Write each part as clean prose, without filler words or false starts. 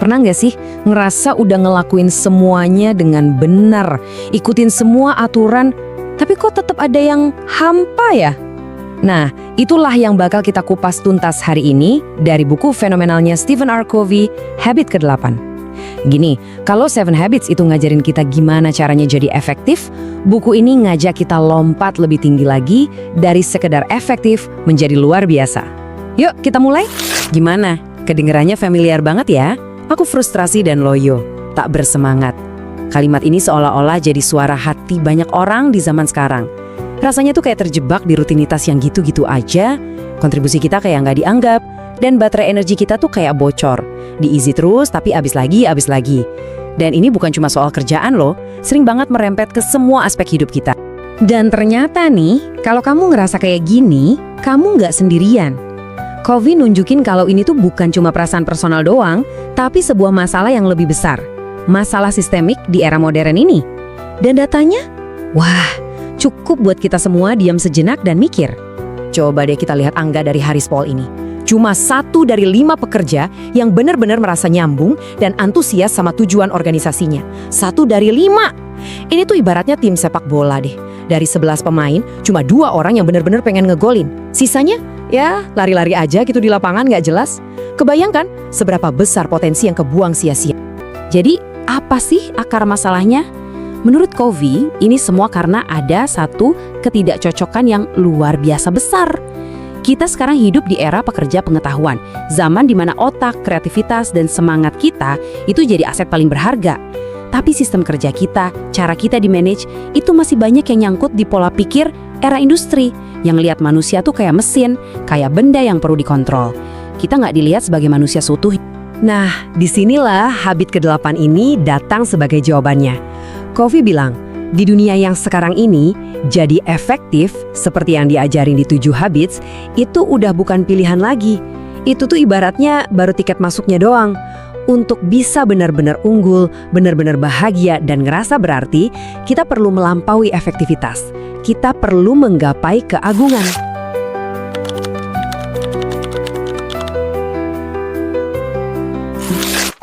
Pernah nggak sih ngerasa udah ngelakuin semuanya dengan benar, ikutin semua aturan, tapi kok tetap ada yang hampa ya? Nah, itulah yang bakal kita kupas tuntas hari ini dari buku fenomenalnya Stephen R. Covey, Habit ke-8. Gini, kalau Seven Habits itu ngajarin kita gimana caranya jadi efektif, buku ini ngajak kita lompat lebih tinggi lagi dari sekedar efektif menjadi luar biasa. Yuk, kita mulai. Gimana? Kedengerannya familiar banget ya? Aku frustrasi dan loyo, tak bersemangat. Kalimat ini seolah-olah jadi suara hati banyak orang di zaman sekarang. Rasanya tuh kayak terjebak di rutinitas yang gitu-gitu aja, kontribusi kita kayak nggak dianggap, dan baterai energi kita tuh kayak bocor. Diisi terus tapi abis lagi. Dan ini bukan cuma soal kerjaan loh, sering banget merempet ke semua aspek hidup kita. Dan ternyata nih, kalau kamu ngerasa kayak gini, kamu nggak sendirian. Covey nunjukin kalau ini tuh bukan cuma perasaan personal doang, tapi sebuah masalah yang lebih besar. Masalah sistemik di era modern ini. Dan datanya, wah, cukup buat kita semua diam sejenak dan mikir. Coba deh kita lihat angka dari Harris Poll ini. Cuma 1 dari 5 pekerja yang benar-benar merasa nyambung dan antusias sama tujuan organisasinya. 1 dari 5. Ini tuh ibaratnya tim sepak bola deh. Dari 11 pemain, cuma 2 orang yang benar-benar pengen ngegolin. Sisanya, ya lari-lari aja gitu di lapangan nggak jelas. Kebayangkan seberapa besar potensi yang kebuang sia-sia. Jadi, apa sih akar masalahnya? Menurut Covey, ini semua karena ada satu ketidakcocokan yang luar biasa besar. Kita sekarang hidup di era pekerja pengetahuan, zaman di mana otak, kreativitas, dan semangat kita itu jadi aset paling berharga. Tapi sistem kerja kita, cara kita di-manage, itu masih banyak yang nyangkut di pola pikir era industri, yang lihat manusia tuh kayak mesin, kayak benda yang perlu dikontrol. Kita nggak dilihat sebagai manusia seutuh. Nah, disinilah habit ke-8 ini datang sebagai jawabannya. Covey bilang, di dunia yang sekarang ini, jadi efektif seperti yang diajarin di 7 habits, itu udah bukan pilihan lagi. Itu tuh ibaratnya baru tiket masuknya doang. Untuk bisa benar-benar unggul, benar-benar bahagia dan ngerasa berarti, kita perlu melampaui efektivitas. Kita perlu menggapai keagungan.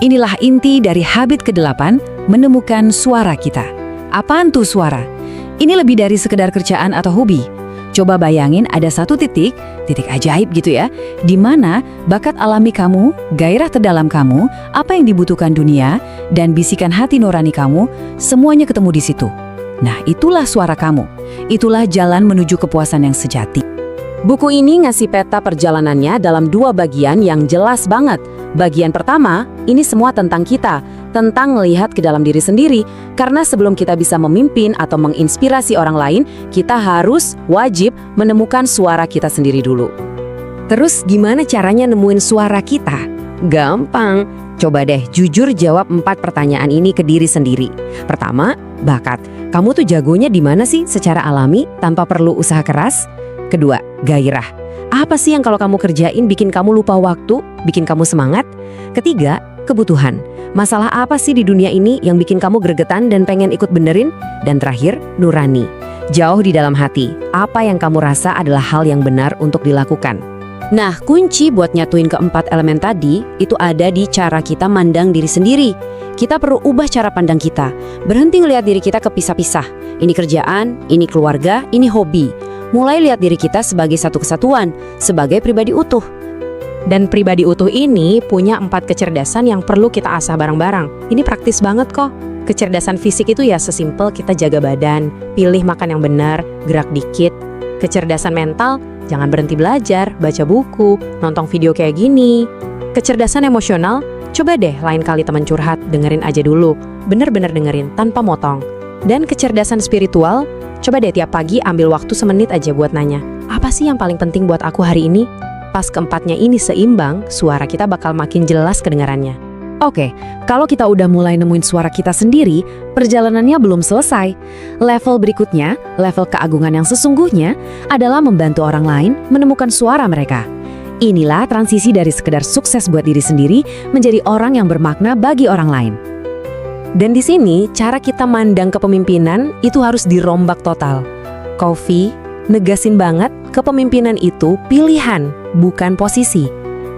Inilah inti dari habit ke-8, menemukan suara kita. Apaan tuh suara? Ini lebih dari sekedar kerjaan atau hobi. Coba bayangin ada satu titik ajaib gitu ya, di mana bakat alami kamu, gairah terdalam kamu, apa yang dibutuhkan dunia, dan bisikan hati nurani kamu, semuanya ketemu di situ. Nah, itulah suara kamu. Itulah jalan menuju kepuasan yang sejati. Buku ini ngasih peta perjalanannya dalam 2 bagian yang jelas banget. Bagian pertama, ini semua tentang kita, tentang melihat ke dalam diri sendiri. Karena sebelum kita bisa memimpin atau menginspirasi orang lain, kita harus wajib menemukan suara kita sendiri dulu. Terus gimana caranya nemuin suara kita? Gampang. Coba deh jujur jawab 4 pertanyaan ini ke diri sendiri. Pertama, bakat. Kamu tuh jagonya di mana sih secara alami tanpa perlu usaha keras? Kedua, gairah. Apa sih yang kalau kamu kerjain bikin kamu lupa waktu, bikin kamu semangat? Ketiga, kebutuhan. Masalah apa sih di dunia ini yang bikin kamu gregetan dan pengen ikut benerin? Dan terakhir, nurani. Jauh di dalam hati, apa yang kamu rasa adalah hal yang benar untuk dilakukan. Nah, kunci buat nyatuin keempat elemen tadi, itu ada di cara kita mandang diri sendiri. Kita perlu ubah cara pandang kita. Berhenti ngelihat diri kita kepisah-pisah. Ini kerjaan, ini keluarga, ini hobi. Mulai lihat diri kita sebagai satu kesatuan, sebagai pribadi utuh. Dan pribadi utuh ini punya 4 kecerdasan yang perlu kita asah bareng-bareng. Ini praktis banget kok. Kecerdasan fisik itu ya sesimpel kita jaga badan, pilih makan yang benar, gerak dikit. Kecerdasan mental, jangan berhenti belajar, baca buku, nonton video kayak gini. Kecerdasan emosional, coba deh lain kali teman curhat, dengerin aja dulu. Bener-bener dengerin, tanpa motong. Dan kecerdasan spiritual, coba deh tiap pagi ambil waktu semenit aja buat nanya, apa sih yang paling penting buat aku hari ini? Pas keempatnya ini seimbang, suara kita bakal makin jelas kedengarannya. Oke, kalau kita udah mulai nemuin suara kita sendiri, perjalanannya belum selesai. Level berikutnya, level keagungan yang sesungguhnya, adalah membantu orang lain menemukan suara mereka. Inilah transisi dari sekedar sukses buat diri sendiri menjadi orang yang bermakna bagi orang lain. Dan di sini, cara kita mandang kepemimpinan itu harus dirombak total. Covey negasin banget, kepemimpinan itu pilihan, bukan posisi.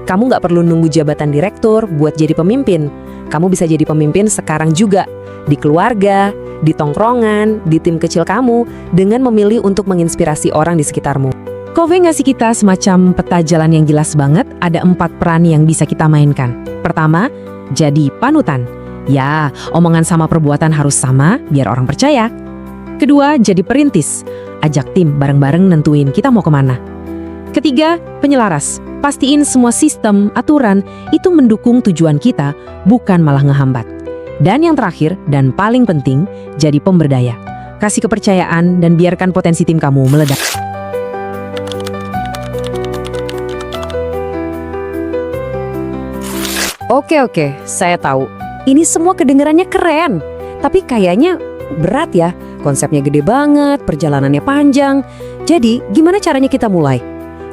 Kamu nggak perlu nunggu jabatan direktur buat jadi pemimpin. Kamu bisa jadi pemimpin sekarang juga, di keluarga, di tongkrongan, di tim kecil kamu, dengan memilih untuk menginspirasi orang di sekitarmu. Covey ngasih kita semacam peta jalan yang jelas banget, ada 4 peran yang bisa kita mainkan. Pertama, jadi panutan. Ya, omongan sama perbuatan harus sama biar orang percaya. Kedua, jadi perintis. Ajak tim bareng-bareng nentuin kita mau kemana. Ketiga, penyelaras. Pastiin semua sistem, aturan itu mendukung tujuan kita, bukan malah ngehambat. Dan yang terakhir dan paling penting, jadi pemberdaya. Kasih kepercayaan dan biarkan potensi tim kamu meledak. Oke, saya tahu. Ini semua kedengarannya keren, tapi kayaknya berat ya. Konsepnya gede banget, perjalanannya panjang. Jadi, gimana caranya kita mulai?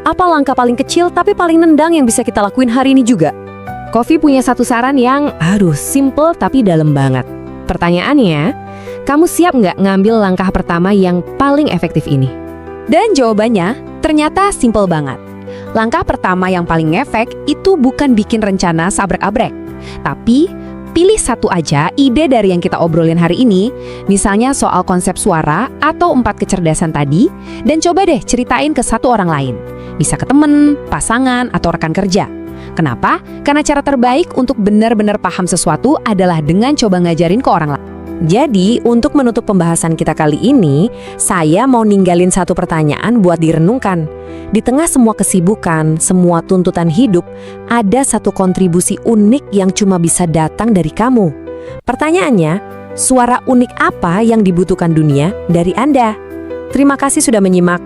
Apa langkah paling kecil tapi paling nendang yang bisa kita lakuin hari ini juga? Covey punya satu saran yang, simple tapi dalam banget. Pertanyaannya, kamu siap nggak ngambil langkah pertama yang paling efektif ini? Dan jawabannya, ternyata simple banget. Langkah pertama yang paling ngefek itu bukan bikin rencana sabrek-abrek, tapi pilih satu aja ide dari yang kita obrolin hari ini, misalnya soal konsep suara atau 4 kecerdasan tadi, dan coba deh ceritain ke satu orang lain. Bisa ke temen, pasangan, atau rekan kerja. Kenapa? Karena cara terbaik untuk benar-benar paham sesuatu adalah dengan coba ngajarin ke orang lain. Jadi, untuk menutup pembahasan kita kali ini, saya mau ninggalin satu pertanyaan buat direnungkan. Di tengah semua kesibukan, semua tuntutan hidup, ada satu kontribusi unik yang cuma bisa datang dari kamu. Pertanyaannya, suara unik apa yang dibutuhkan dunia dari Anda? Terima kasih sudah menyimak.